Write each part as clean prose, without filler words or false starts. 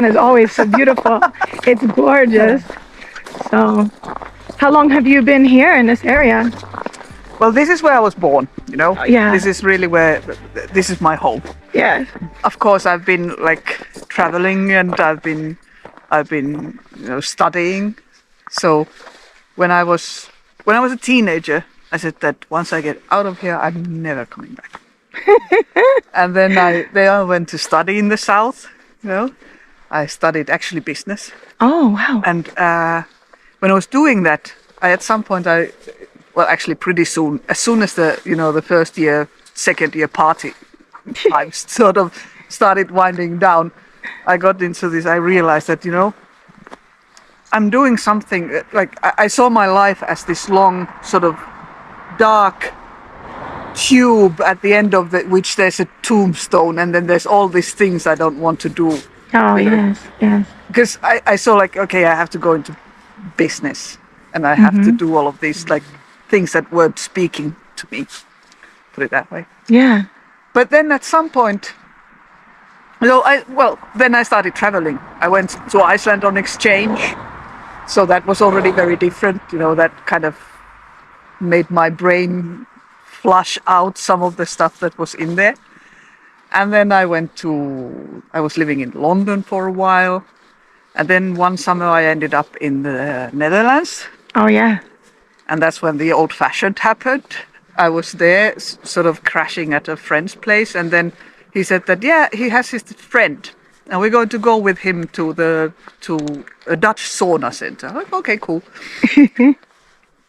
is always so beautiful. It's gorgeous. So, how long have you been here in this area? Well, this is where I was born, you know. Yeah. This is really where, this is my home. Yes. Of course, I've been like traveling and I've been studying. So when I was a teenager, I said that once I get out of here, I'm never coming back. And then I went to study in the south. You know, I studied actually business. Oh wow. And when I was doing that, at some point actually pretty soon, as soon as the first year, second year party I sort of started winding down, I got into this. I realized that I'm doing something like I saw my life as this long sort of dark tube at the end of which there's a tombstone, and then there's all these things I don't want to do. Oh yes. Because I saw like, okay, I have to go into business and I have to do all of these like things that weren't speaking to me, put it that way. Yeah. But then at some point, then I started traveling. I went to Iceland on exchange. So that was already very different. That kind of made my brain flush out some of the stuff that was in there. And then I was living in London for a while. And then one summer I ended up in the Netherlands. Oh yeah. And that's when the old-fashioned happened. I was there sort of crashing at a friend's place. And then he said that, yeah, he has his friend. And we're going to go with him to a Dutch sauna center. I'm like, okay, cool.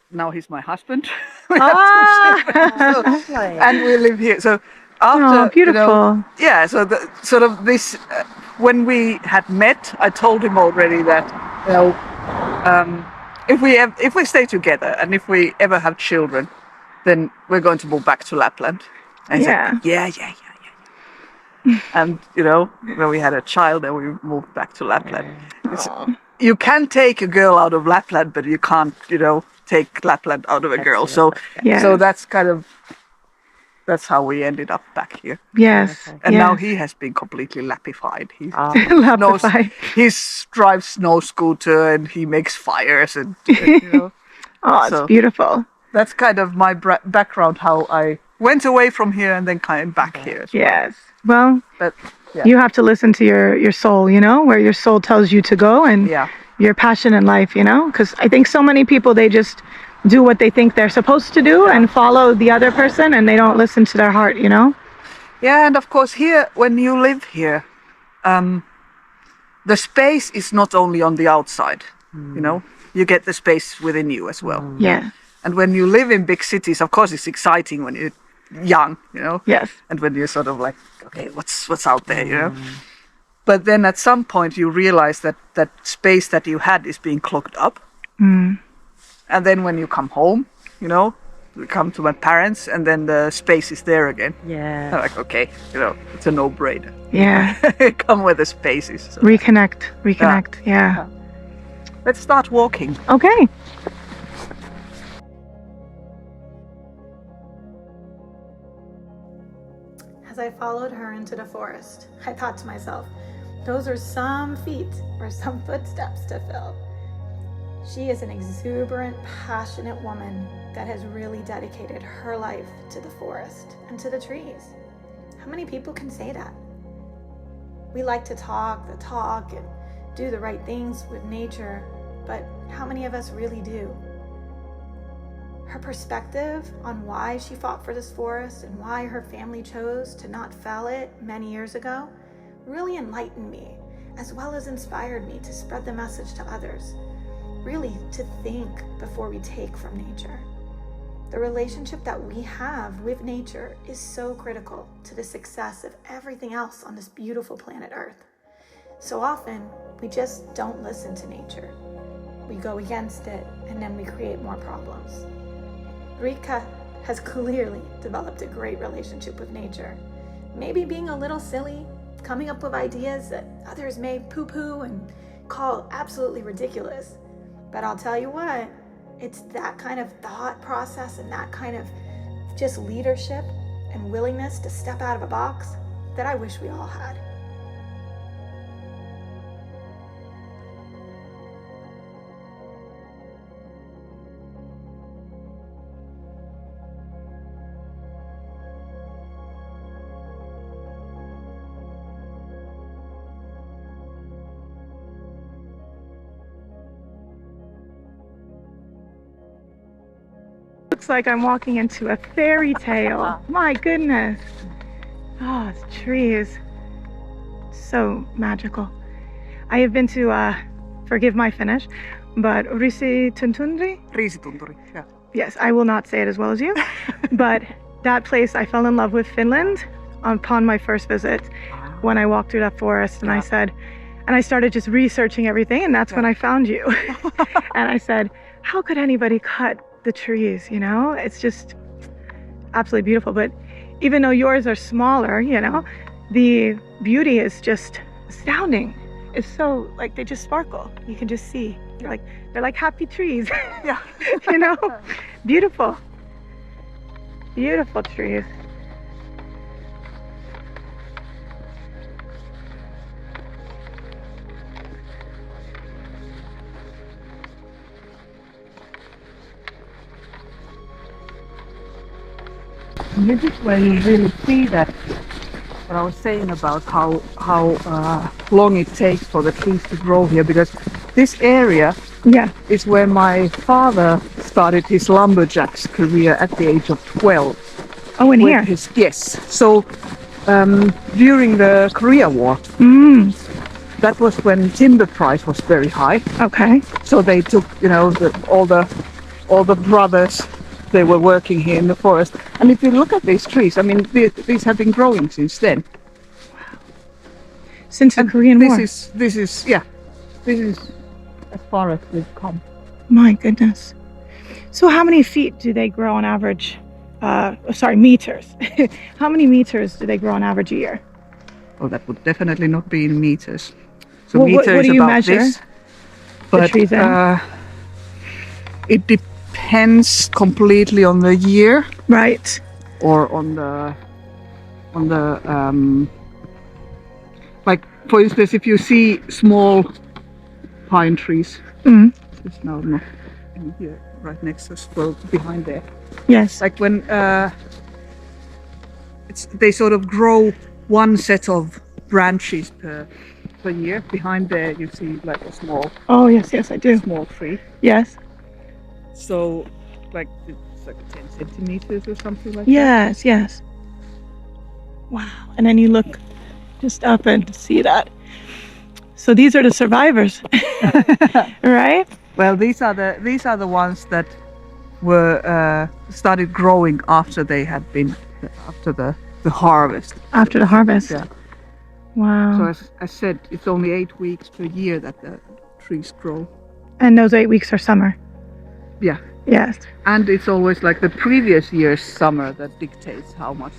Now he's my husband. We have two children. And we live here. So after, beautiful. So sort of this, when we had met, I told him already that, if we stay together and if we ever have children, then we're going to move back to Lapland. And he said, yeah. And when we had a child, then we moved back to Lapland. You can take a girl out of Lapland, but you can't, take Lapland out of a girl. So that's how we ended up back here. Yes. And now he has been completely Lappified. He he drives snow scooter and he makes fires and it's beautiful. That's kind of my background, how I went away from here and then came back here as well. Yes. Well, you have to listen to your soul, where your soul tells you to go and your passion in life, because I think so many people, they just do what they think they're supposed to do and follow the other person and they don't listen to their heart, Yeah, and of course here, when you live here, the space is not only on the outside, you get the space within you as well. Yeah. And when you live in big cities, of course, it's exciting when you're young, Yes. And when you're sort of like, okay, what's out there, But then at some point you realize that space that you had is being clogged up. And then when you come home, we come to my parents and then the space is there again. Yeah. I'm like, okay, it's a no-brainer. Yeah. Come where the space is. So. Reconnect. Yeah. Let's start walking. Okay. As I followed her into the forest, I thought to myself, those are some feet or some footsteps to fill. She is an exuberant, passionate woman that has really dedicated her life to the forest and to the trees. How many people can say that? We like to talk the talk and do the right things with nature, but how many of us really do? Her perspective on why she fought for this forest and why her family chose to not fell it many years ago really enlightened me, as well as inspired me to spread the message to others, really to think before we take from nature. The relationship that we have with nature is so critical to the success of everything else on this beautiful planet Earth. So often, we just don't listen to nature. We go against it, and then we create more problems. Rika has clearly developed a great relationship with nature. Maybe being a little silly, coming up with ideas that others may poo-poo and call absolutely ridiculous. But I'll tell you what, it's that kind of thought process and that kind of just leadership and willingness to step out of a box that I wish we all had. looks like I'm walking into a fairy tale. My goodness. Oh, it's trees. So magical. I have been to, forgive my Finnish, but Riisitunturi? Riisitunturi, yeah. Yes, I will not say it as well as you. But that place, I fell in love with Finland upon my first visit when I walked through that forest, and I said, and I started just researching everything, and that's when I found you. And I said, how could anybody cut the trees, you know? It's just absolutely beautiful. But even though yours are smaller, you know, the beauty is just astounding. It's so, like, they just sparkle. You can just see. They're like happy trees. Yeah. You know? Beautiful. Beautiful trees. This is where you really see that what I was saying about how long it takes for the trees to grow here, because this area is where my father started his lumberjack's career at the age of 12. Oh, in here? Yes. So during the Korea War, that was when timber price was very high. Okay. So they took, you know, all the brothers. They were working here in the forest, and if you look at these trees, I mean, these have been growing since then. Wow. Since the Korean War. This is as far as we've come. My goodness. So how many feet do they grow on average? Meters. How many meters do they grow on average a year? Well, that would definitely not be in meters. So well, meter what is do you about measure this. the But trees in? It depends completely on the year, right? Or on the like, for instance, if you see small pine trees, it's now not in here, right next to us, well, behind there. Yes. Like when they sort of grow one set of branches per year. Behind there, you see like a small. Oh yes, I do. Small tree. Yes. So, like, it's like 10 centimeters or something like that? Yes. Wow. And then you look just up and see that. So these are the survivors, right? Well, these are the ones that were started growing after they had been, after the harvest. After the harvest? Yeah. Wow. So as I said, it's only 8 weeks per year that the trees grow. And those 8 weeks are summer? Yeah. Yes. And it's always like the previous year's summer that dictates how much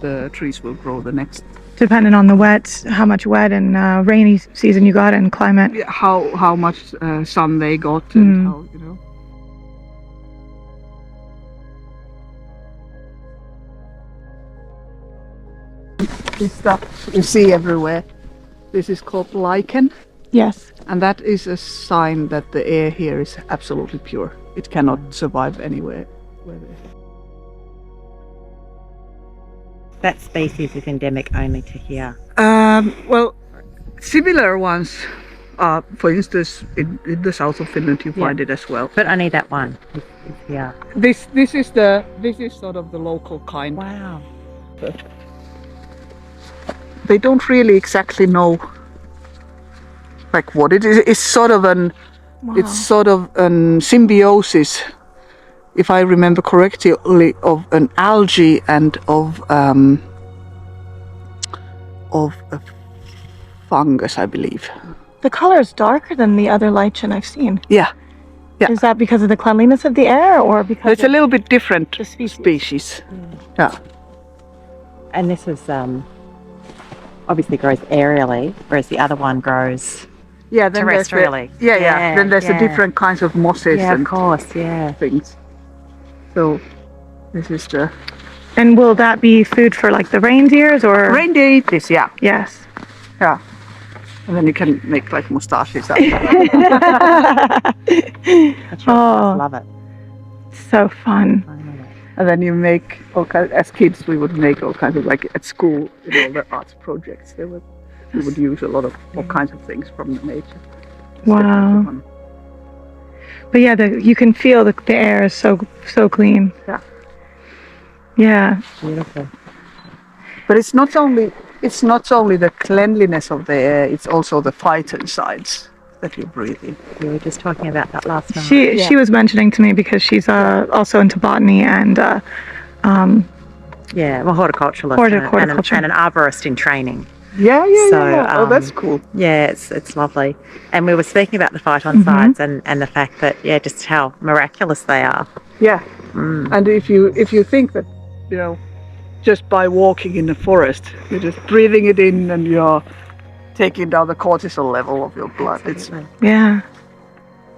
the trees will grow the next. Depending on the wet, how much wet and rainy season you got and climate. Yeah, how much sun they got and how, you know. This stuff you see everywhere. This is called lichen. Yes. And that is a sign that the air here is absolutely pure. It cannot survive anywhere. That species is endemic only to here. Well, similar ones are, for instance, in the south of Finland you find it as well. But only that one is here. This is sort of the local kind. Wow. They don't really exactly know like what it is. It's sort of an symbiosis, if I remember correctly, of an algae and of a fungus, I believe. The color is darker than the other lichen I've seen. Yeah. Yeah. Is that because of the cleanliness of the air, or because it's a little bit different the species? Yeah. And this is obviously grows aerially, whereas the other one grows terrestrially. Then there's the different kinds of mosses and of course, things. So this is the. And will that be food for like the reindeers or? Reindeer eat this, yeah. Yes. Yeah. And then you can make like mustaches out of it. I love it. So fun. And then you make all kinds. As kids, we would make all kinds of, like at school, you know, the arts projects. We would use a lot of all kinds of things from the nature. Wow. But yeah, you can feel the air is so clean. Yeah. Yeah. Beautiful. But it's not only the cleanliness of the air, it's also the phytoncides that you breathe in. We were just talking about that last night. She was mentioning to me because she's also into botany and well, horticulturalist and an arborist in training. Yeah. Oh, that's cool. Yeah, it's lovely. And we were speaking about the phytoncides and the fact that just how miraculous they are. Yeah. And if you think that, just by walking in the forest, you're just breathing it in and you're taking down the cortisol level of your blood. Absolutely.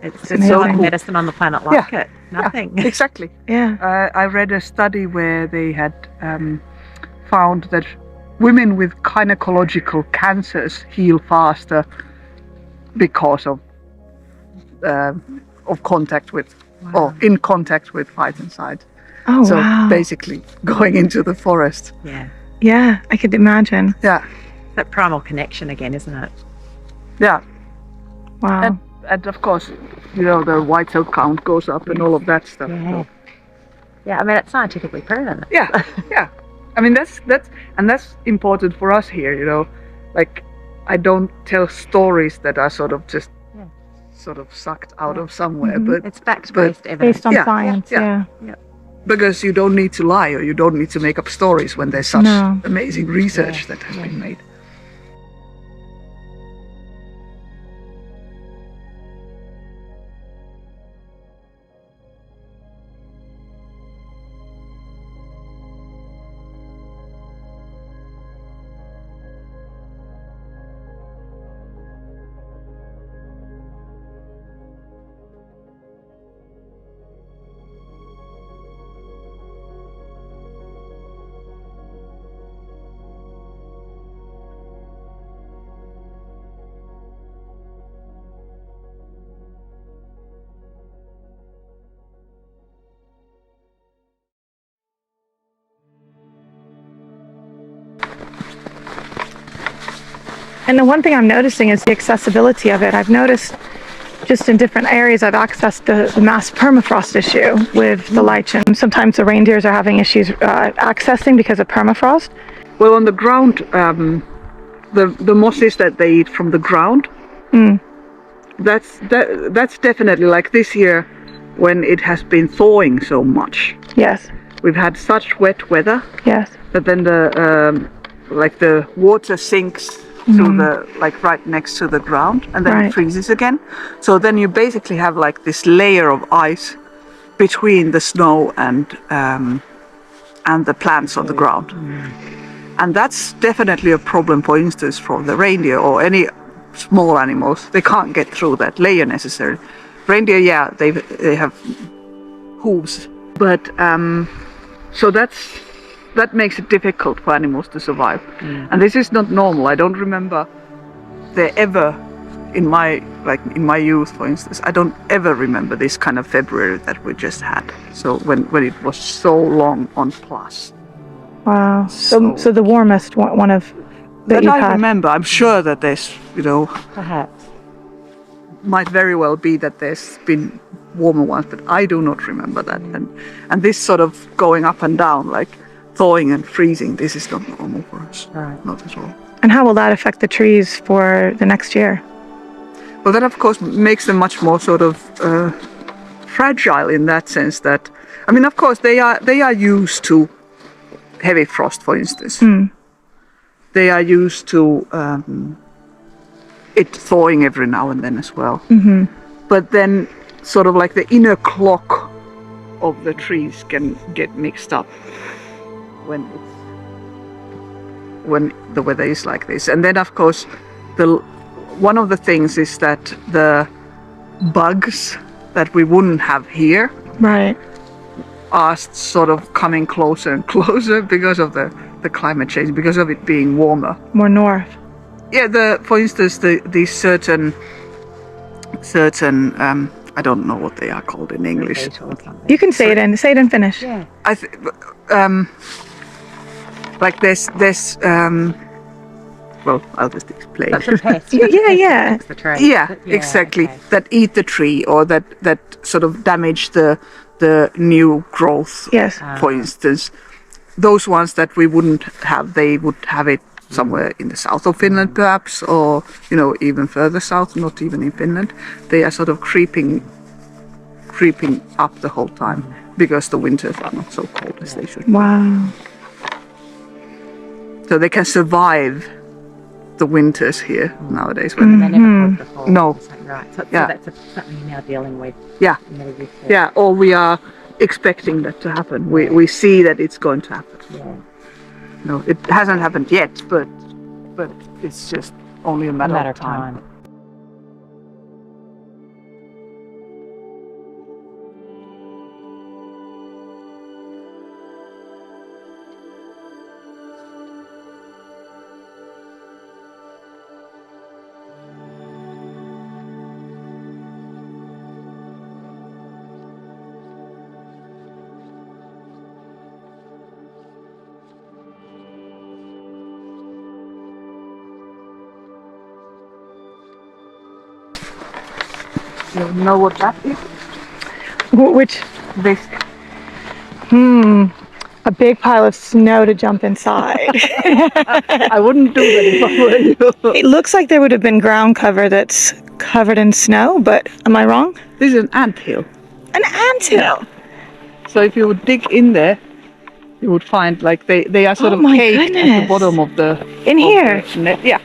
It's so so like cool. medicine on the planet like it. Nothing. Yeah, exactly. Yeah. I read a study where they had found that women with gynecological cancers heal faster because of contact with, or in contact with phytoncides. Oh, so wow. basically going into the forest. Yeah, I could imagine. Yeah. That primal connection again, isn't it? Yeah. Wow. And of course, the white cell count goes up and all of that stuff. Yeah. Yeah, I mean, it's scientifically proven. Yeah. I mean, that's important for us here, like I don't tell stories that are sort of just sort of sucked out of somewhere, but it's fact-based evidence. Based on science, yeah. Because you don't need to lie or you don't need to make up stories when there's such amazing research that has been made. And the one thing I'm noticing is the accessibility of it. I've noticed just in different areas I've accessed the mass permafrost issue with the lichen. Sometimes the reindeers are having issues accessing because of permafrost. Well, on the ground, the mosses that they eat from the ground, that's definitely like this year when it has been thawing so much. Yes. We've had such wet weather. Yes. That then the water sinks to the right next to the ground, and then it freezes again. So then you basically have like this layer of ice between the snow and the plants on the ground. And that's definitely a problem, for instance, for the reindeer or any small animals. They can't get through that layer necessarily. Reindeer, they have hooves, but so that makes it difficult for animals to survive. And this is not normal. I don't remember there ever in my youth, for instance, I don't ever remember this kind of February that we just had. So when it was so long on plus. Wow. So the warmest one of that you've had. Remember. I'm sure that there's, perhaps might very well be that there's been warmer ones, but I do not remember that. And this sort of going up and down, like thawing and freezing, this is not normal for us. Right. Not at all. And how will that affect the trees for the next year? Well, that of course makes them much more sort of fragile in that sense that, I mean, of course they are used to heavy frost, for instance. They are used to it thawing every now and then as well. But then sort of like the inner clock of the trees can get mixed up when the weather is like this. And then of course one of the things is that the bugs that we wouldn't have here are sort of coming closer and closer because of the climate change, because of it being warmer. More north. Yeah, for instance, these certain I don't know what they are called in English. You can say it in Finnish. Yeah. Like there's well, I'll just explain. That's a pest. Yeah. The tree. Yeah, exactly. Okay. That eat the tree or that sort of damage the new growth. Yes. For instance, those ones that we wouldn't have, they would have it somewhere in the south of Finland perhaps, or even further south, not even in Finland. They are sort of creeping up the whole time because the winters are not so cold as they should. Wow. So they can survive the winters here nowadays. They never could before. No. Right. So Yeah. that's something you're now dealing with. Yeah. You're never used to. Yeah, or we are expecting that to happen. We see that it's going to happen. Yeah. No, it hasn't happened yet, but it's just only a matter of time. You know what that is? Which? This. A big pile of snow to jump inside. I wouldn't do that if I were you. It looks like there would have been ground cover that's covered in snow, but am I wrong? This is an anthill. An anthill. So if you would dig in there, you would find like they are sort of my caved at the goodness. bottom of the In here. Yeah.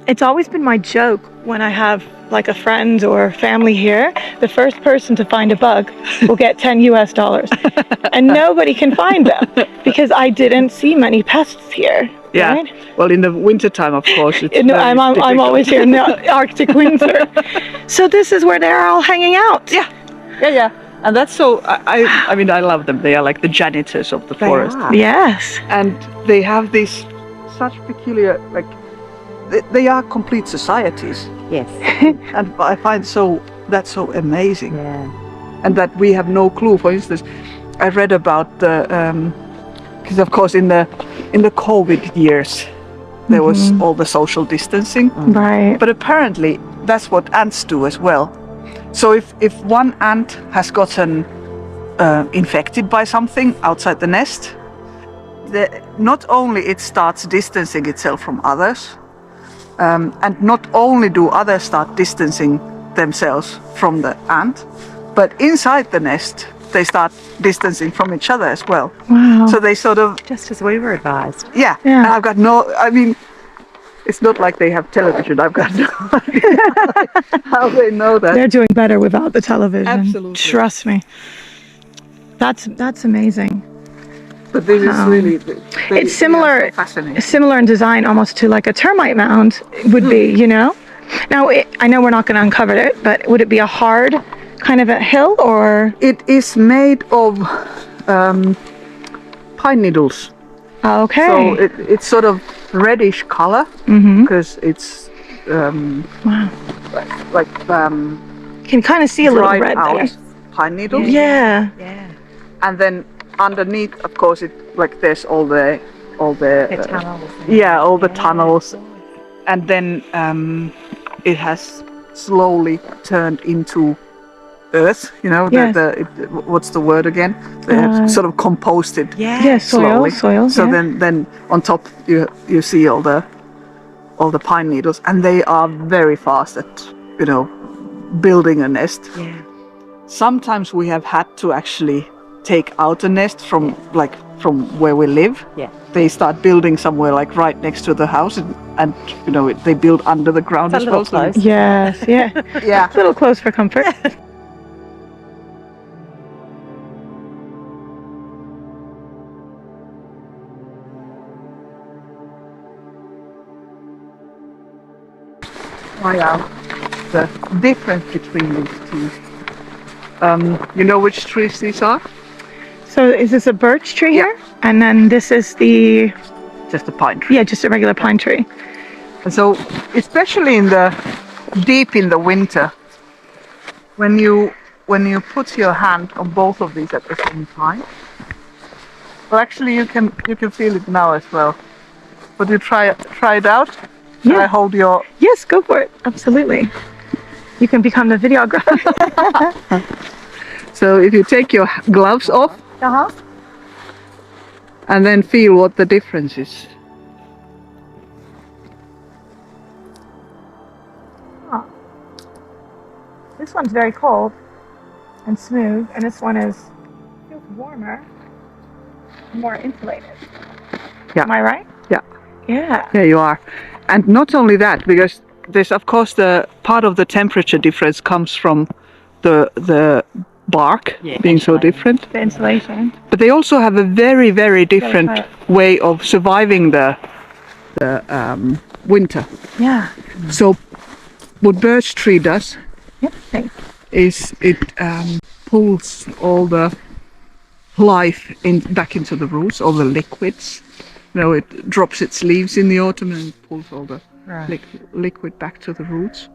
It's always been my joke when I have like a friend or family here, the first person to find a bug will get $10 and nobody can find them because I didn't see many pests here. Yeah. Right? Well, in the winter time, of course, it's No, very I'm difficult. always here in the Arctic winter. So this is where they're all hanging out. Yeah. And that's so. I mean, I love them. They are like the janitors of the forest, Yes. and they have this such peculiar like. They are complete societies. Yes. And I find that's so amazing. Yeah. And that we have no clue. For instance, I read about the because of course in the COVID years there was all the social distancing, Right. but apparently that's what ants do as well. So if one ant has gotten infected by something outside the nest, not only it starts distancing itself from others, and not only do others start distancing themselves from the ant, but inside the nest they start distancing from each other as well. Wow. So they sort of Just as we were advised. yeah. Yeah. And I've got I mean, it's not like they have television. I've got no idea how they know that. They're doing better without the television. Absolutely. Trust me. That's amazing. But this is really It's similar, so fascinating. similar in design almost to like a termite mound would be, Now, I know we're not going to uncover it, but would it be a hard kind of a hill or? It is made of pine needles. Okay. So it's sort of reddish color because it's Wow. like You can kind of see a little dried red out there. pine needles. Yeah. Yeah. And then underneath, of course, there's all the The tunnels. all the tunnels, and then it has slowly turned into earth. Yes. What's the word again? They have sort of composted. Yeah, slowly. soil. So yeah. then on top you see all the pine needles, and they are very fast at building a nest. Yeah. Sometimes we have had to actually take out a nest from where we live. Yeah. They start building somewhere like right next to the house, and they build under the ground It's a as well. little close. Yes, yeah. Yeah. A little close for comfort. The difference between these two. You know which trees these are? So is this a birch tree Yeah. here? And then this is Just a pine tree. yeah, just a regular pine tree. And so, especially deep in the winter, when you put your hand on both of these at the same time, well, actually you can feel it now as well. Would you try it out? Shall I hold your... Yes, go for it. Absolutely. You can become the videographer. So if you take your gloves off and then feel what the difference is. Oh. This one's very cold and smooth, and this one feels warmer, more insulated. Yeah. Am I right? Yeah. Yeah. There you are. And not only that, because there's of course the part of the temperature difference comes from the bark being so different. The insulation. But they also have a very, very different way of surviving the winter. Yeah. So what birch tree does is it pulls all the life back into the roots, all the liquids. You know, it drops its leaves in the autumn and pulls all the liquid back to the roots.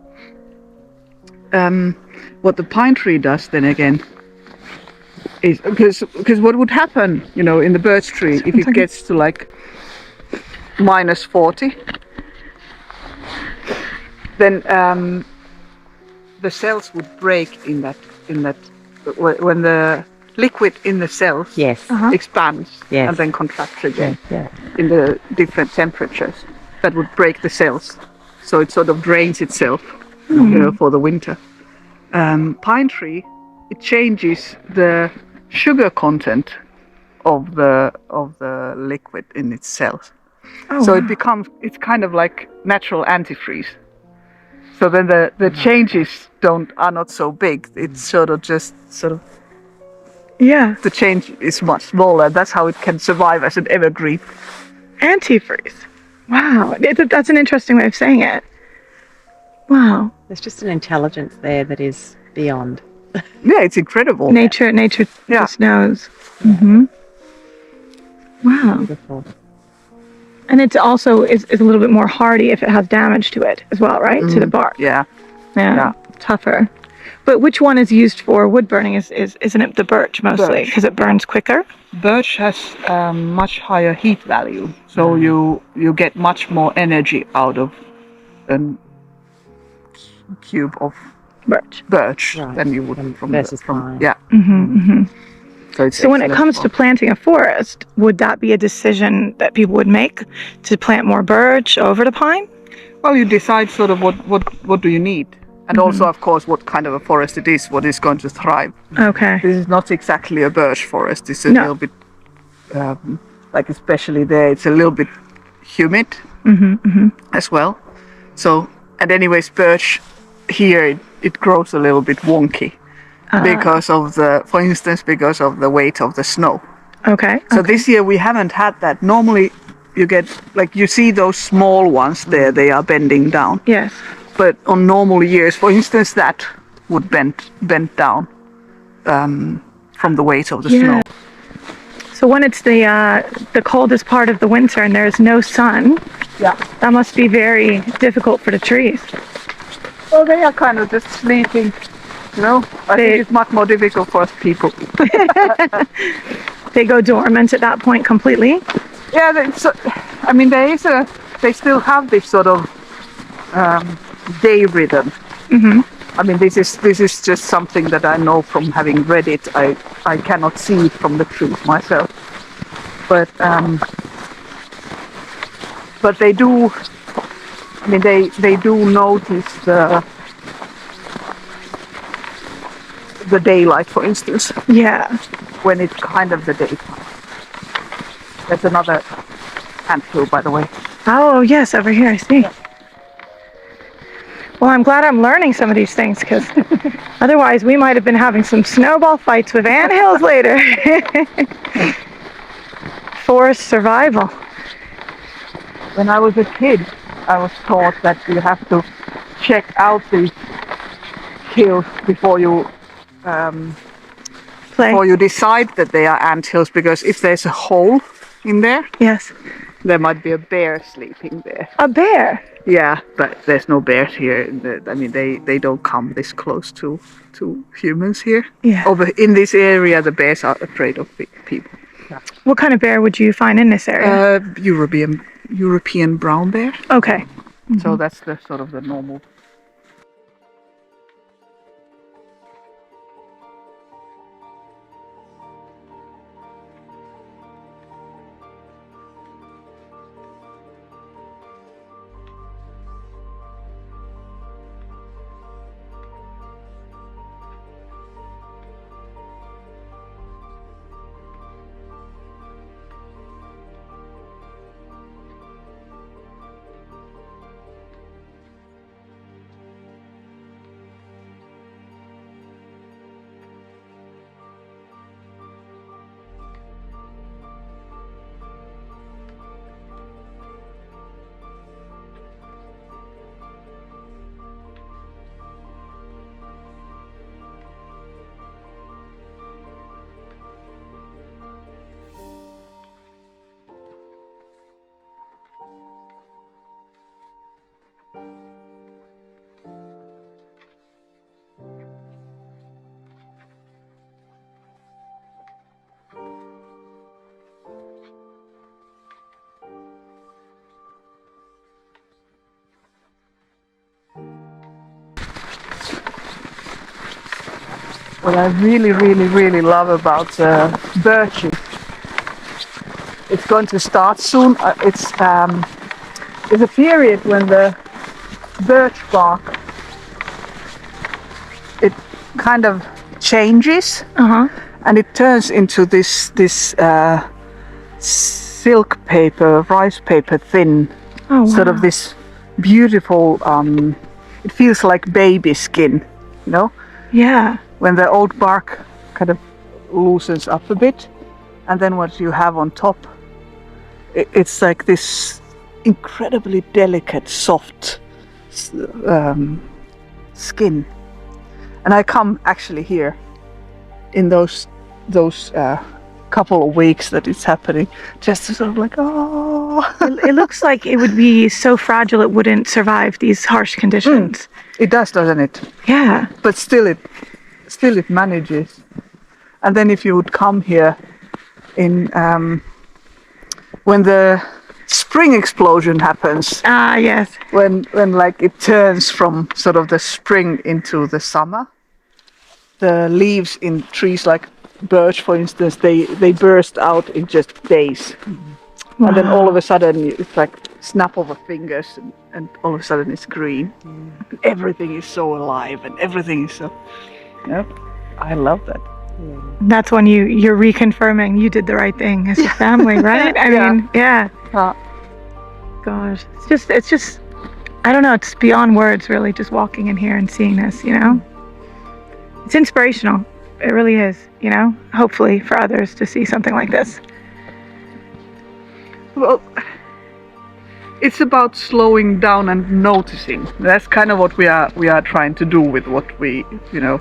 What the pine tree does then again is because what would happen, you know, in the birch tree if it gets to like -40, then the cells would break in that when the liquid in the cells expands and then contracts again in the different temperatures. That would break the cells, so it sort of drains itself, you know, for the winter. Pine tree, it changes the sugar content of the liquid in its cells, so it's kind of like natural antifreeze. So then the changes are not so big. It's sort of the change is much smaller. That's how it can survive as an evergreen. Antifreeze. Wow, that's an interesting way of saying it. Wow. There's just an intelligence there that is beyond. Yeah, it's incredible. Nature just knows. Mm-hmm. Wow. Beautiful. And it's also is a little bit more hardy if it has damage to it as well, right? To the bark. Yeah. Tougher. But which one is used for wood burning? Isn't it the birch mostly? Because it burns quicker? Birch has much higher heat value, so you get much more energy out of a cube of birch than you would from yeah. So when it comes to planting a forest, would that be a decision that people would make to plant more birch over the pine? Well, you decide sort of what do you need. And also, of course, what kind of a forest it is, what is going to thrive. Okay. This is not exactly a birch forest. It's a little bit, like especially there, it's a little bit humid as well. So, and anyways, birch here, it grows a little bit wonky because of because of the weight of the snow. Okay. So this year we haven't had that. Normally you get, like you see those small ones there, they are bending down. Yes. But on normal years, for instance, that would bend down from the weight of the snow. So when it's the coldest part of the winter and there's no sun, that must be very difficult for the trees. Well, they are kind of just sleeping, you know. I think it's much more difficult for us people. They go dormant at that point completely? Yeah, I mean, they still have this sort of day rhythm. I mean, this is just something that I know from having read it. I cannot see it from the trees myself, but they do. I mean, they do notice the daylight, for instance. Yeah. When it's kind of the daytime. There's another anthill, by the way. Oh yes, over here I see. Well, I'm glad I'm learning some of these things, because otherwise we might have been having some snowball fights with anthills later. Forest survival. When I was a kid, I was taught that you have to check out these hills before you decide that they are anthills, because if there's a hole in there, there might be a bear sleeping there. A bear? Yeah, but there's no bears here. I mean, they don't come this close to humans here. Yeah. Over in this area, the bears are afraid of people. What kind of bear would you find in this area? European European brown bear. Okay. So that's the sort of the normal. What I really love about birch is it's going to start soon. It's a period when the birch bark it kind of changes and it turns into this silk paper, rice paper thin, sort of this beautiful. It feels like baby skin, you know. Yeah. When the old bark kind of loosens up a bit, and then what you have on top, it's like this incredibly delicate, soft skin. And I come actually here in those couple of weeks that it's happening, just to sort of like, oh. It looks like it would be so fragile it wouldn't survive these harsh conditions. It does, doesn't it? Yeah. But still it manages. And then if you would come here in when the spring explosion happens. Ah, yes. When like it turns from sort of the spring into the summer. The leaves in trees like birch, for instance, they burst out in just days. Wow. And then all of a sudden it's like snap of a fingers and all of a sudden it's green. Everything is so alive and everything is so. Yep, I love that. That's when you're reconfirming you did the right thing as a family, right? I mean, yeah. Gosh, it's just, I don't know, it's beyond words really, just walking in here and seeing this, you know? It's inspirational. It really is, you know? Hopefully for others to see something like this. Well, it's about slowing down and noticing. That's kind of what we are trying to do with what we, you know,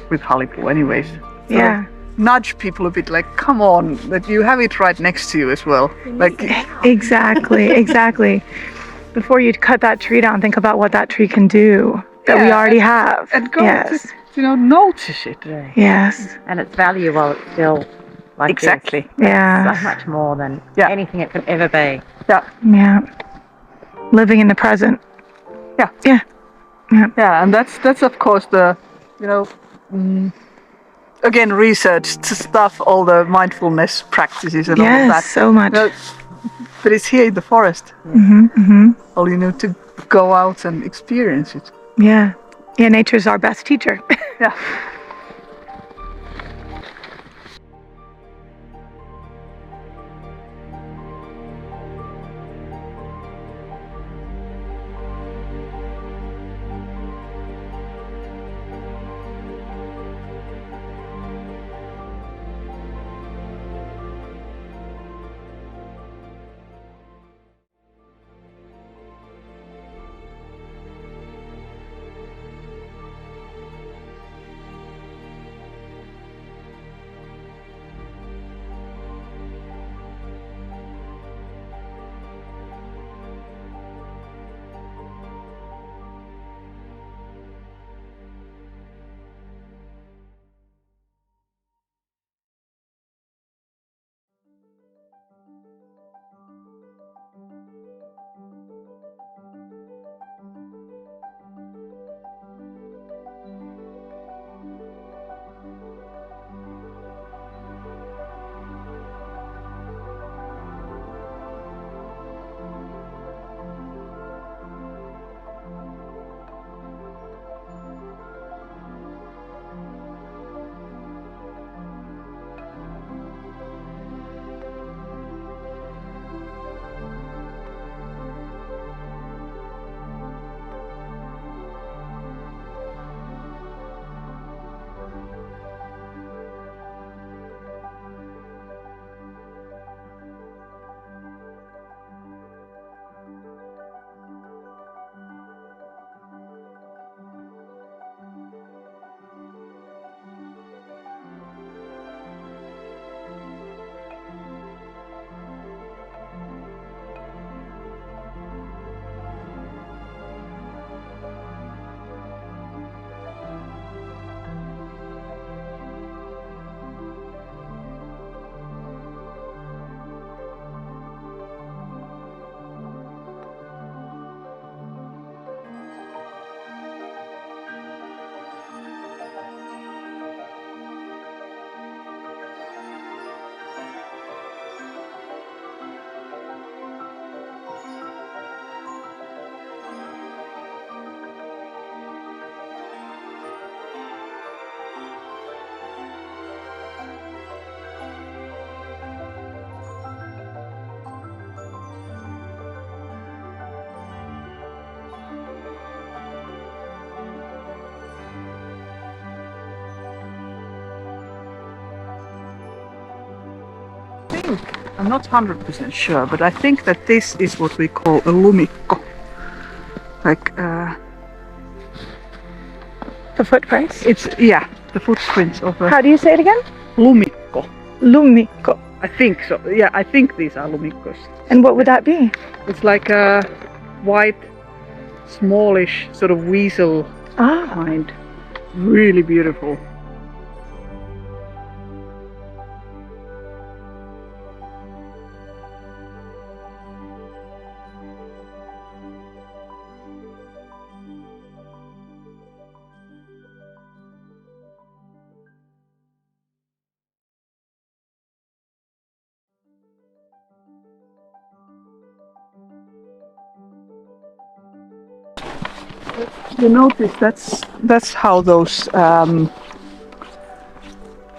with Halipuu anyways. Yeah. Nudge people a bit, like, come on, that you have it right next to you as well. Like exactly. Before you cut that tree down, think about what that tree can do that we already have. And go to, you know, notice it. Yeah. Yes. And its value while it's still like exactly. this. Yeah. So much more than anything it could ever be. Yeah. Living in the present. Yeah, and that's of course the, you know, again, researched stuff, all the mindfulness practices and all of that. So much. You know, but it's here in the forest. All you need to go out and experience it. Yeah, nature's our best teacher. Yeah. think, I'm not 100% sure, but I think that this is what we call a lumikko. Like, The footprints? it's, yeah, the footprints of a How do you say it again? lumikko. Lumikko. I think so. Yeah, I think these are lumikkos. And what would that be? It's like a white, smallish sort of weasel Ah. kind. Really beautiful. You notice that's how those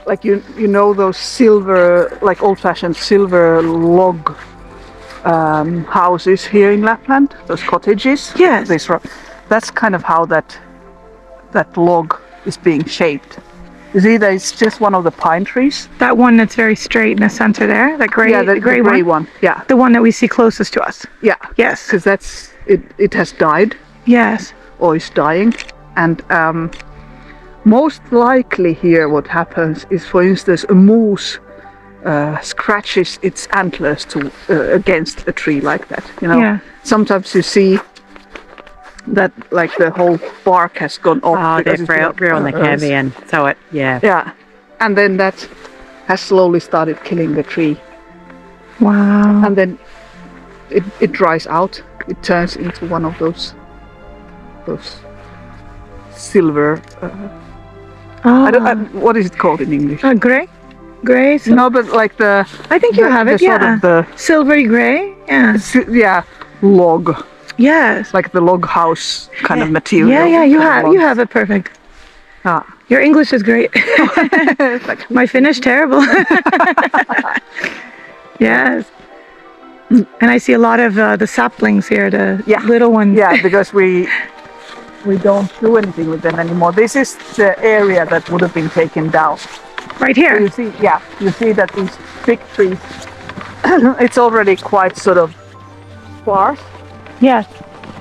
like you know those silver, like old-fashioned silver log houses here in Lapland, those cottages. Yes. That's kind of how that log is being shaped. You see that it's just one of the pine trees. That one that's very straight in the center there, that gray, Yeah, the gray gray one. one. Yeah, The one that we see closest to us. yeah. Yes. Because that's it. It has died. Yes. Or is dying, and most likely here what happens is, for instance, a moose scratches its antlers against a tree like that. You know, Yeah. sometimes you see that like the whole bark has gone off. Oh, because they're it's real on the canvas, and so it, yeah. Yeah, and then that has slowly started killing the tree, Wow. and then it dries out. It turns into one of those silver. What is it called in English? Gray? Gray? No, but like the. I think you have it, sort yeah. of the Silvery gray? Yeah. yeah, log, Yes. like the log house kind of material. Yeah, you have it perfect. Ah. Your English is great. My Finnish, terrible. Yes. And I see a lot of the saplings here, the little ones. Yeah, because we don't do anything with them anymore. This is the area that would have been taken down. Right So here. you see that these big trees, it's already quite sort of sparse. Yes.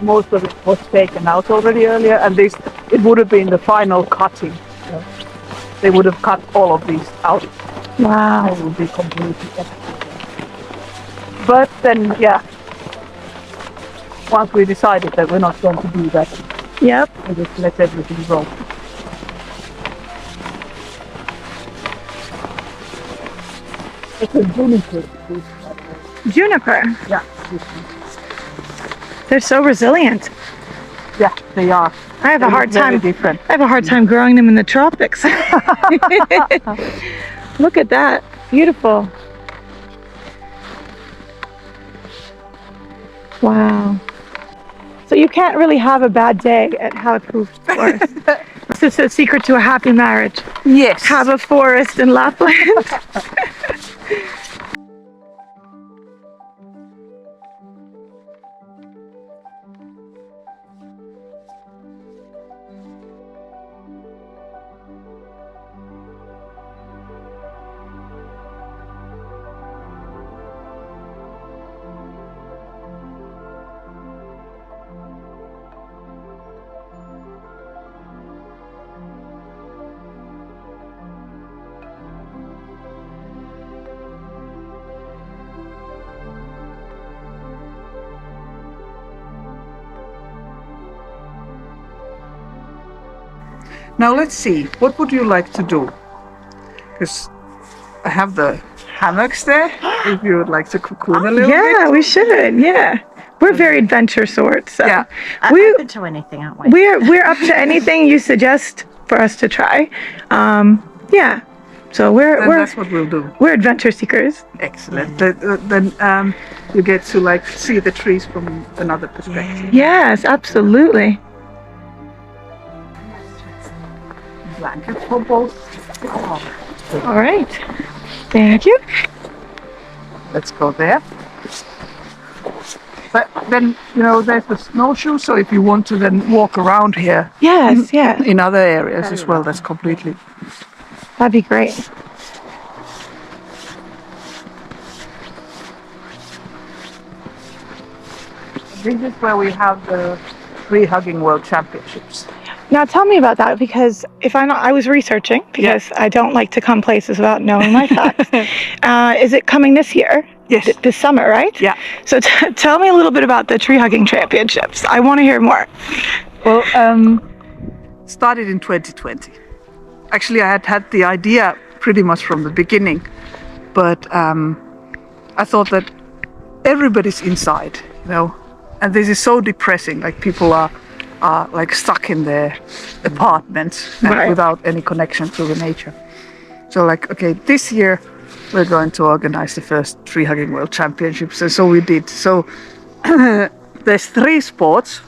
Most of it was taken out already earlier, and it would have been the final cutting. They would have cut all of these out. Wow. It would be completely empty. But then, yeah, once we decided that we're not going to do that, Yep. we just let everything grow. It's a juniper. Juniper. Yeah. They're so resilient. Yeah, they are. I have a hard time. Different. I have a hard time growing them in the tropics. Look at that. Beautiful. Wow. So you can't really have a bad day at Halipuu Forest. It's just a secret to a happy marriage. Yes. Have a forest in Lapland. Now let's see, what would you like to do? Because I have the hammocks there, if you would like to cocoon a little bit. Yeah, we should. Yeah. We're very adventure sorts. So Yeah. we, Open to anything, aren't we? we're up to anything you suggest for us to try. Yeah. So Then that's what we'll do. we're adventure seekers. Excellent. Then you get to like see the trees from another perspective. Yes, absolutely. Blankets for both. All right. Thank you. Let's go there. But then, you know, there's the snowshoe, so if you want to then walk around here Yes, yes. in other areas as well, that's completely... That'd be great. This is where we have the tree hugging world championships. Now tell me about that, because I was researching because I don't like to come places without knowing my facts. Is it coming this year? Yes. This summer, right? Yeah. So tell me a little bit about the tree hugging championships. I want to hear more. Well, started in 2020. Actually, I had the idea pretty much from the beginning, but I thought that everybody's inside, and this is so depressing. Like people are like stuck in their apartments without any connection to the nature. So like, okay, this year we're going to organize the first tree hugging world championships, and so we did. So there's 3 sports.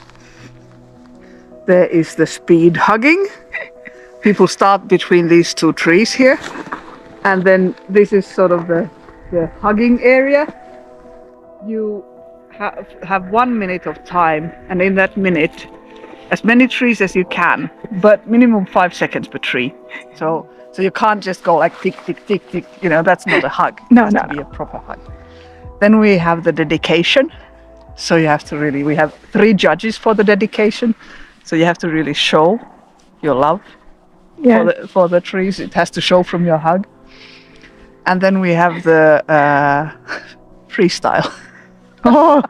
There is the speed hugging. People start between these 2 trees here, and then this is sort of the hugging area. You have 1 minute of time, and in that minute, as many trees as you can, but minimum 5 seconds per tree. So you can't just go like tick, tick, tick, tick. That's not a hug. No, it has to be a proper hug. Then we have the dedication. So you have to we have 3 judges for the dedication. So you have to really show your love for the trees. It has to show from your hug. And then we have the freestyle. Oh,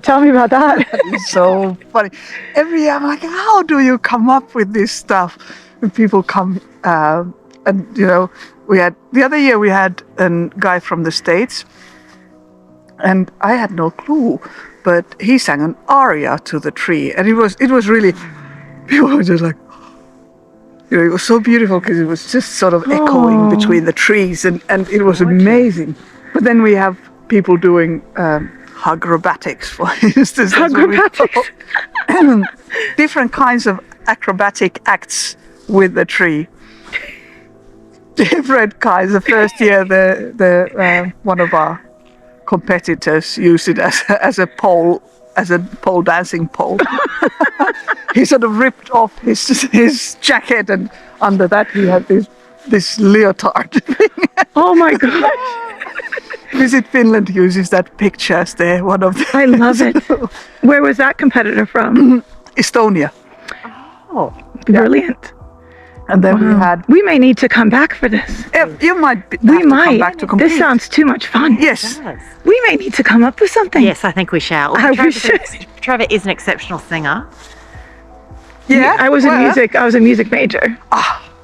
tell me about that. It's so funny. Every year I'm like, how do you come up with this stuff? When people come, and we had the other year we had a guy from the States, and I had no clue, but he sang an aria to the tree, and it was really, people were just like, it was so beautiful because it was just sort of echoing between the trees, and it was amazing. But then we have people doing acrobatics, for instance. Acrobatics? Different kinds of acrobatic acts with the tree. Different kinds. The first year, the one of our competitors used it as a pole dancing pole. He sort of ripped off his jacket, and under that he had this leotard thing. Oh my gosh. Visit Finland uses that picture as one of the. I love it. Where was that competitor from? Estonia. Oh, brilliant. And then we may need to come back for this. You might come back to compete. This sounds too much fun. Yes. We may need to come up with something. Yes, I think we shall. Trevor is an exceptional singer. Yeah, I was a music major.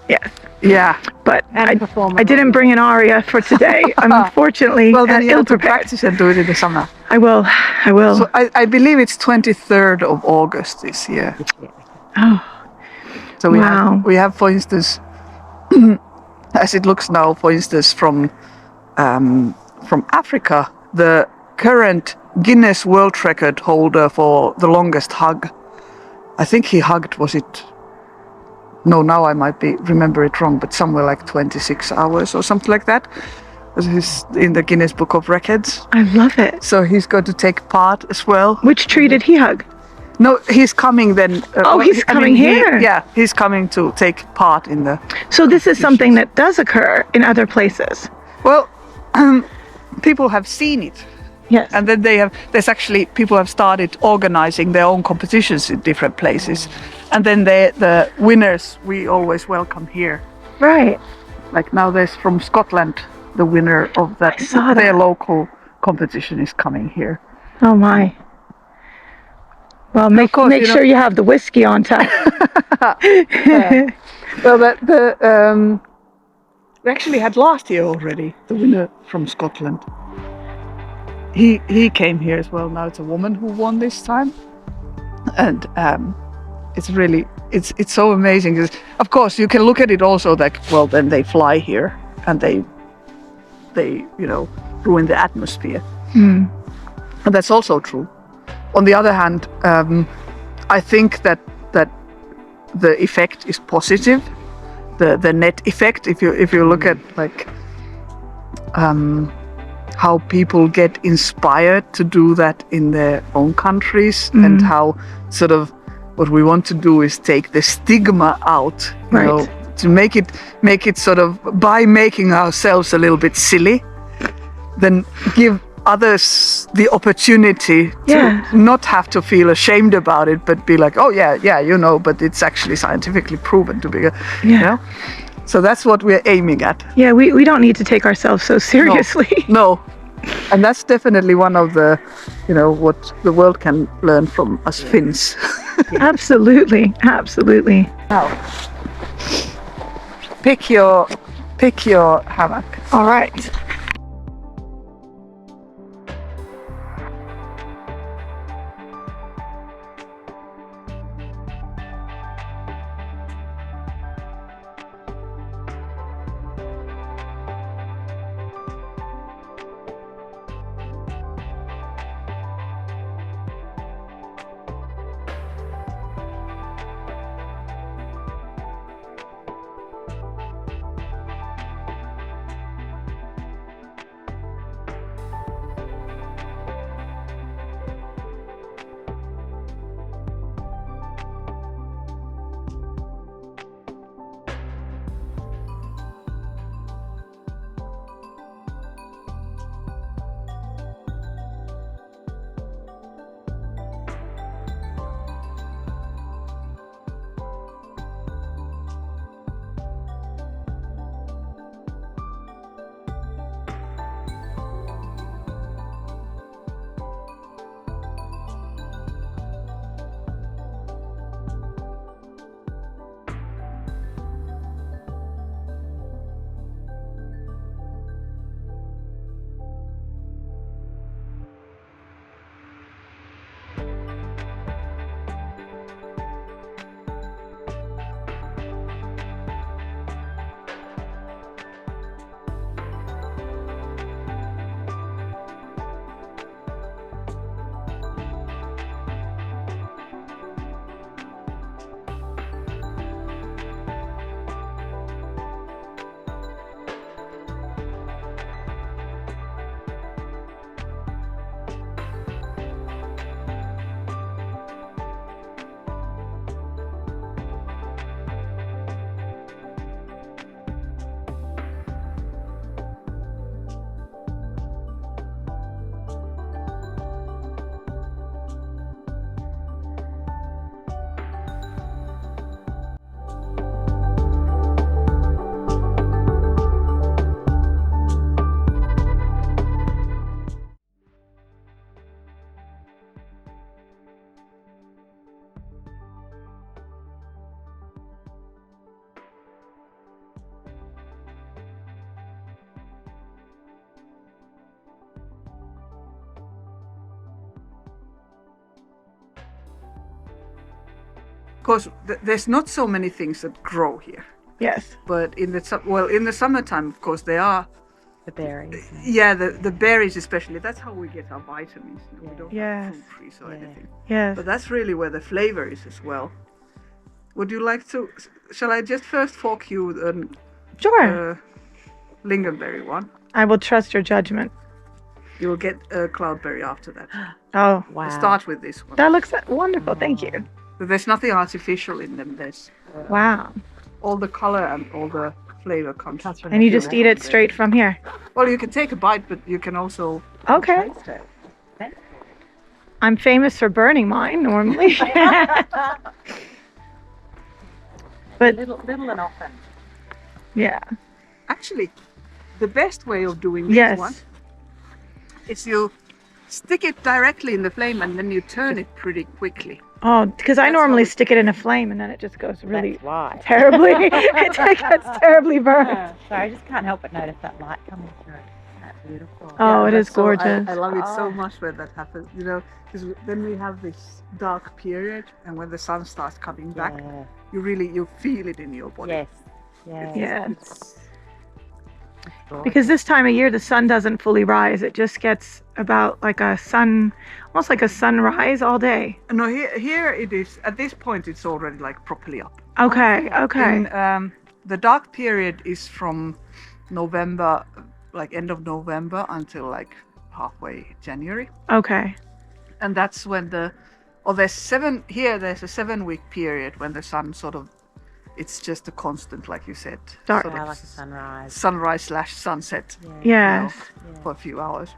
Yes. Yeah. But I didn't bring an aria for today. Unfortunately, well, then you have to ill-prepared. practice and do it in the summer. I will. So I believe it's 23rd of August this year. Oh. So we have, for instance, as it looks now, for instance, from Africa, the current Guinness World Record holder for the longest hug. I think he hugged, no, now I might remember it wrong, but somewhere like 26 hours or something like that. He's in the Guinness Book of Records. I love it. So he's going to take part as well. Which tree did he hug? No, he's coming then. He's coming here? He's coming to take part in the... So this is something that does occur in other places? Well, people have seen it. Yes. And then people have started organizing their own competitions in different places. And then the winners we always welcome here. Right. Like now there's from Scotland, the winner of their local competition is coming here. Oh my. Well, make sure you have the whiskey on tap. Well, we actually had last year already, the winner from Scotland. He came here as well. Now it's a woman who won this time, and it's really it's so amazing. 'Cause of course you can look at it also like, well, then they fly here and they ruin the atmosphere, and that's also true. On the other hand, I think that the effect is positive, the net effect. If you look at like how people get inspired to do that in their own countries, and how sort of what we want to do is take the stigma out, to make it sort of by making ourselves a little bit silly, then give others the opportunity Yeah. to not have to feel ashamed about it, but be like, oh yeah, but it's actually scientifically proven to be, So that's what we're aiming at. Yeah, we don't need to take ourselves so seriously. No. And that's definitely one of the, what the world can learn from us Finns. Absolutely. Now, pick your hammock. All right. Of course, there's not so many things that grow here. Yes. But in the summertime, of course, there are The berries. Yeah, the berries especially. That's how we get our vitamins. We don't have fruit trees or anything. Yes. But that's really where the flavor is as well. Would you like to? Shall I just first fork you the Sure. lingonberry one? I will trust your judgment. You will get a cloudberry after that. Oh, Wow. We'll start with this one. that looks wonderful. Thank you. But there's nothing artificial in them. There's Wow. all the color and all the flavor comes. from And the you just eat it straight from here. Well, you can take a bite, but you can also Okay. taste it. I'm famous for burning mine normally. But Little and often. yeah. actually the best way of doing this Yes. one is you stick it directly in the flame and then you turn it pretty quickly. Oh, because I That's normally how we- stick it in a flame and then it just goes really That's why. terribly. It gets terribly burned. Yeah. So I just can't help but notice that light coming through. That's beautiful. Oh, it that's is gorgeous. I love it so Oh. much when that happens, because then we have this dark period and when the sun starts coming back, Yeah. you feel it in your body. Yes. Yeah. Yeah. It's- Because this time of year the sun doesn't fully rise. It just gets about like almost like a sunrise all day. No, here it is. At this point, it's already like properly up. Okay, okay. And, the dark period is from November, like end of November until like halfway January, Okay. and that's when there's a 7-week period when the sun it's just a constant, like you said, Dark. sort Yeah, of like a sunrise. sunrise/sunset. Yes. For a few hours.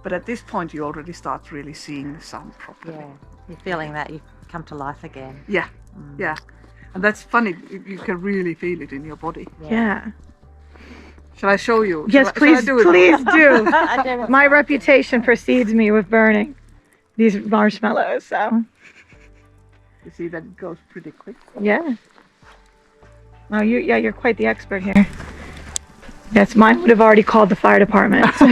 But at this point, you already start really seeing the sun properly. Yeah. You're feeling that you've come to life again. Yeah, yeah. And that's funny. You can really feel it in your body. Yeah. Shall I show you? Yes, please, do it? please do. My reputation precedes me with burning these marshmallows, so You see that it goes pretty quick. yeah. Oh, you're quite the expert here. Yes, mine would have already called the fire department. So.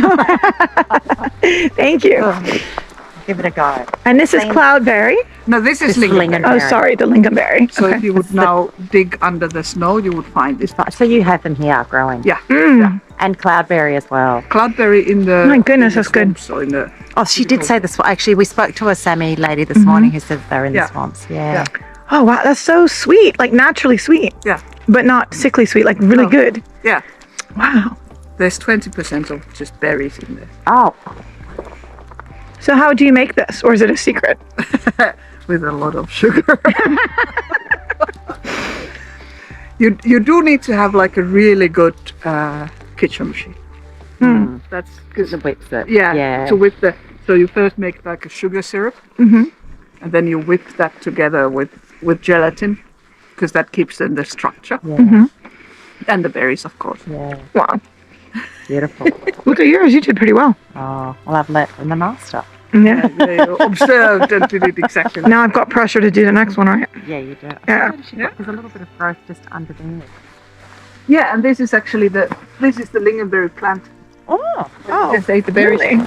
Thank you. Give it a go. And this is cloudberry. No, this is lingonberry. Oh, sorry, the lingonberry. So Okay. if you would now dig under the snow, you would find this. So you have them here growing. Yeah. Mm. And cloudberry as well. Cloudberry in the. My goodness, in the that's good. swamps or in the. Oh, she did say this. Actually, we spoke to a Sami lady this morning who said they're in the swamps. Yeah. Oh wow, that's so sweet, like naturally sweet. Yeah. But not sickly sweet, like really good. Yeah. Wow. There's 20% of just berries in there. Oh. So how do you make this, or is it a secret? With a lot of sugar. You do need to have like a really good kitchen machine. That's good. The whips it. Yeah. To whip the. So you first make like a sugar syrup, and then you whip that together with gelatin, because that keeps in the structure. Yeah. And the berries, of course. Yeah. Wow. Beautiful. Look at yours, you did pretty well. Oh, well, I've let in the master. Yeah. You observed and did it exactly. Now I've got pressure to do the next one, right? Yeah, you do. Yeah. There's a little bit of growth just under there. Yeah, and this is actually the lingonberry plant. Oh. Just ate the berries. Really?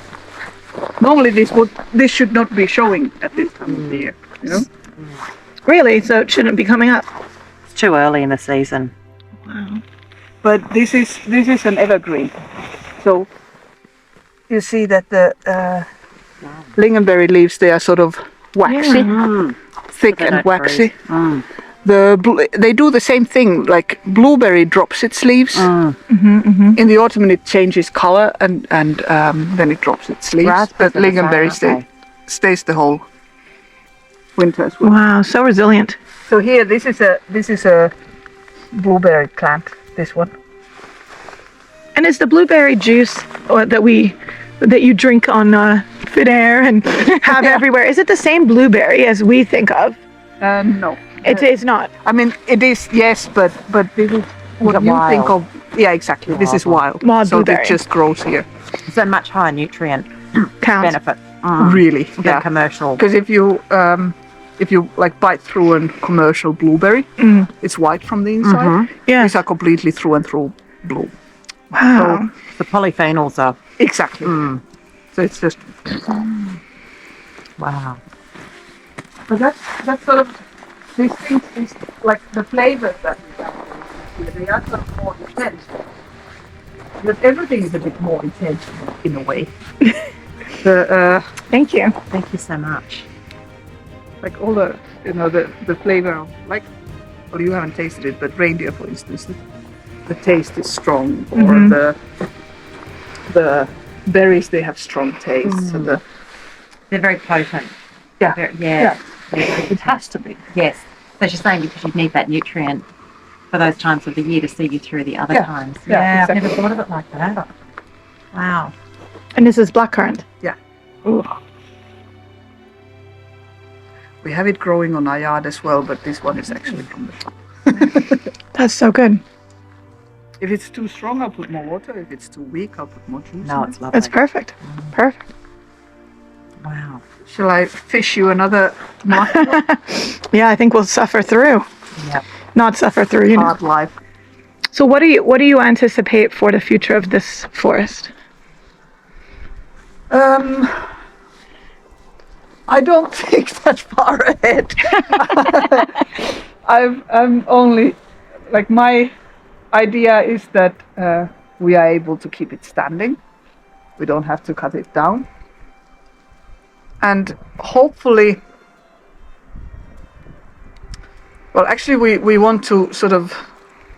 Normally this should not be showing at this time of the year, you know? Really? So it shouldn't be coming up? It's too early in the season. Wow. But this is an evergreen. So you see that the lingonberry leaves, they are sort of waxy, thick and waxy. They do the same thing, like blueberry drops its leaves. In the autumn it changes color and then it drops its leaves. But lingonberry stays the whole winter as well. Wow, so resilient. So here, this is a blueberry plant. This one. And is the blueberry juice that you drink on thin air and have everywhere, is it the same blueberry as we think of? No. It is not. I mean, it is, yes, but this is what you wild? think of. Yeah, exactly. This is wild. Wild so blueberry. it just grows here. So much higher nutrient Counts. benefit Really. than commercial. Because if you like bite through a commercial blueberry, it's white from the inside. Yeah. These are completely through and through blue. Wow. The polyphenols are. Exactly. So it's just. Wow. But that's sort of these things is like the flavors that we have. They are sort of more intense. But everything is a bit more intense in a way. Thank you. Thank you so much. Like all the the flavor of, like, well, you haven't tasted it, but reindeer, for instance, the taste is strong, or the berries, they have strong taste, and They're very potent. yeah. Yeah. It has to be. Yes. So she's saying because you need that nutrient for those times of the year to see you through the other times. Yeah, I've exactly. never thought of it like that. Wow. And this is blackcurrant. Yeah. Ooh. We have it growing on our yard as well, but this one is actually from the top. That's so good. If it's too strong, I'll put more water. If it's too weak, I'll put more juice. No, in it's it. lovely. It's perfect. Perfect. Wow. Shall I fish you another marshmallow? Yeah, I think we'll suffer through. Yeah. Not suffer through, you know. Hard life. So what do you anticipate for the future of this forest? I don't think that far ahead. I'm only, like, my idea is that we are able to keep it standing. We don't have to cut it down. And hopefully, well, actually we want to sort of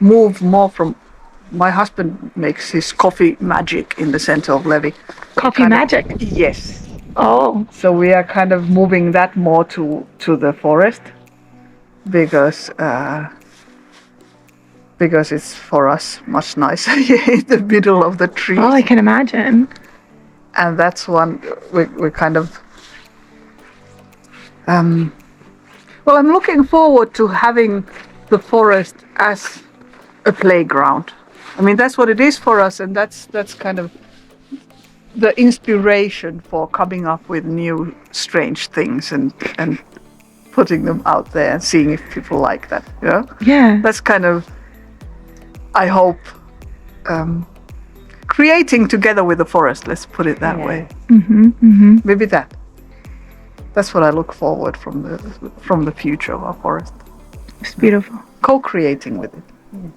move more from, my husband makes his coffee magic in the center of Levi. Coffee magic. Yes. Oh. So we are kind of moving that more to the forest, because it's for us much nicer in the middle of the trees. Oh, I can imagine. and that's one we kind of. Well, I'm looking forward to having the forest as a playground. I mean, that's what it is for us, and that's kind of the inspiration for coming up with new strange things and putting them out there and seeing if people like that. You know? Yeah. That's kind of, I hope, creating together with the forest. Let's put it that way. Maybe that. That's what I look forward from the future of our forest. It's beautiful. Co-creating with it. Yeah.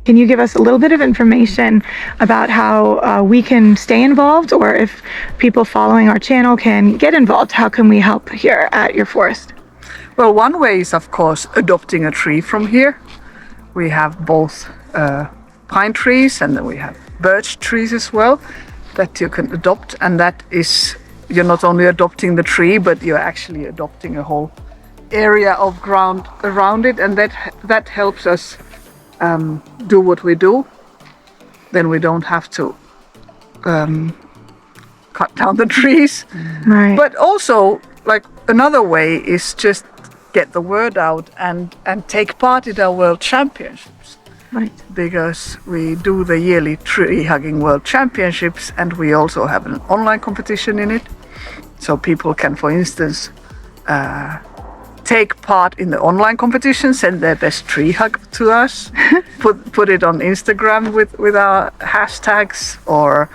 Can you give us a little bit of information about how we can stay involved, or if people following our channel can get involved? How can we help here at your forest? Well, one way is, of course, adopting a tree from here. We have both pine trees and then we have birch trees as well that you can adopt. And that is, you're not only adopting the tree, but you're actually adopting a whole area of ground around it. And that helps us do what we do. Then we don't have to cut down the trees. Right. But also, like, another way is just get the word out and take part in our world championships. Right. Because we do the yearly tree hugging world championships, and we also have an online competition in it. So people can, for instance, take part in the online competition, send their best tree hug to us, put it on Instagram with our hashtags, or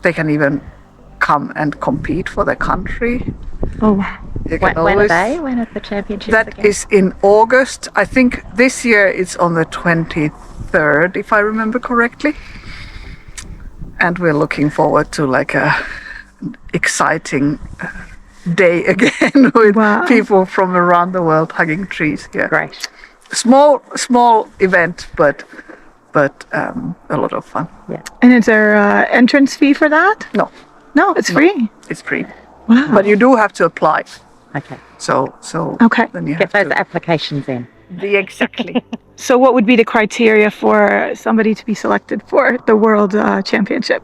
they can even come and compete for their country. Oh wow. When are they? When are the championships That again? is in August. I think this year it's on the 23rd, if I remember correctly. And we're looking forward to like a exciting day again with people from around the world hugging trees here. Great. Small event, but a lot of fun. Yeah. And is there entrance fee for that? No, It's free. it's free. Wow. But you do have to apply. Okay. So Okay. then you Get have those to applications in. be exactly. So what would be the criteria for somebody to be selected for the World Championship?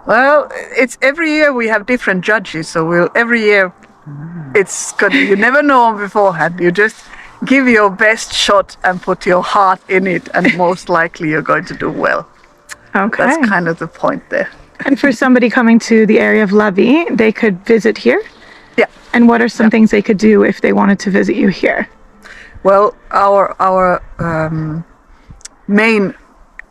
Well, it's every year we have different judges, so every year it's good. You never know beforehand. You just give your best shot and put your heart in it, and most likely you're going to do well. Okay. That's kind of the point there. And for somebody coming to the area of Levi, they could visit here? Yeah. And what are some things they could do if they wanted to visit you here? Well, our main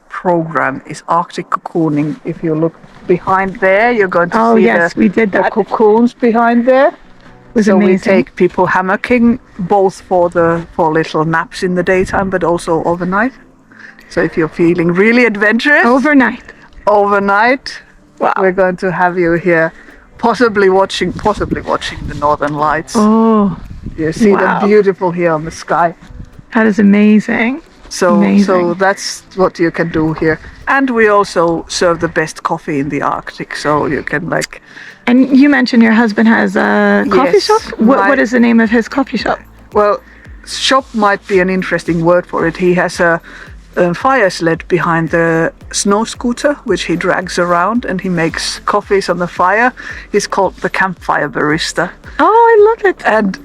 program is Arctic cocooning. If you look behind there, you're going to see we did the that. cocoons behind there. It was So amazing. we take people hammocking, both for little naps in the daytime, but also overnight. So if you're feeling really adventurous, Overnight. Wow. We're going to have you here, possibly watching the northern lights. Oh, You see wow. them beautiful here on the sky. that is amazing. So Amazing. that's what you can do here. And we also serve the best coffee in the Arctic, so you can like. And you mentioned your husband has a coffee Yes, shop? What is the name of his coffee shop? Well, shop might be an interesting word for it. He has a fire sled behind the snow scooter, which he drags around, and he makes coffees on the fire. He's called the Campfire Barista. Oh, I love it. And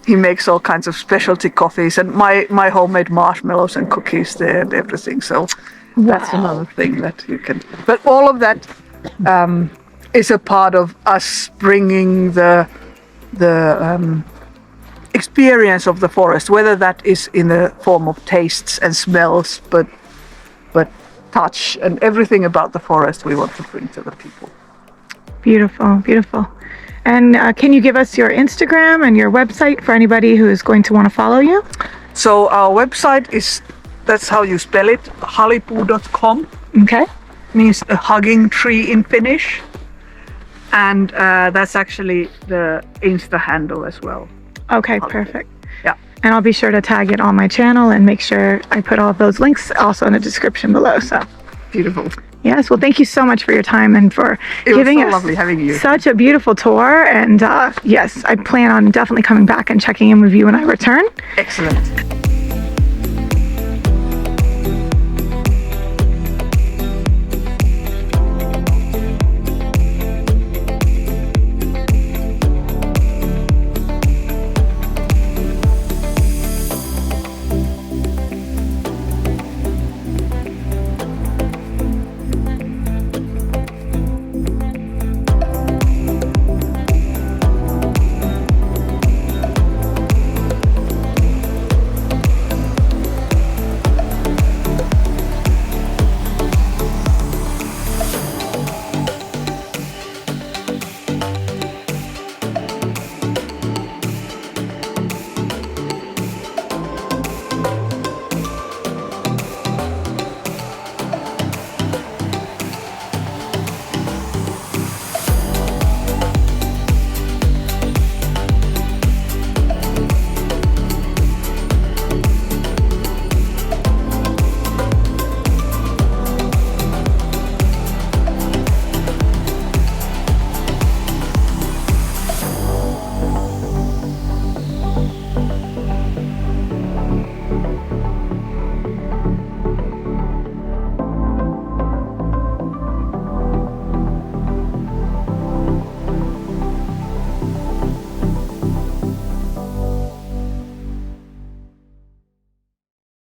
he makes all kinds of specialty coffees and my homemade marshmallows and cookies there and everything. So that's another thing that you can. But all of that is a part of us bringing the experience of the forest, whether that is in the form of tastes and smells, but touch and everything about the forest we want to bring to the people. Beautiful, beautiful. And can you give us your Instagram and your website for anybody who is going to want to follow you? So our website is, that's how you spell it, halipuu.com. Okay. Means a hugging tree in Finnish. And that's actually the Insta handle as well. Okay, perfect. Yeah. And I'll be sure to tag it on my channel and make sure I put all of those links also in the description below. So beautiful. Yes, well, thank you so much for your time and for giving us lovely having you. Such a beautiful tour. And yes, I plan on definitely coming back and checking in with you when I return. Excellent.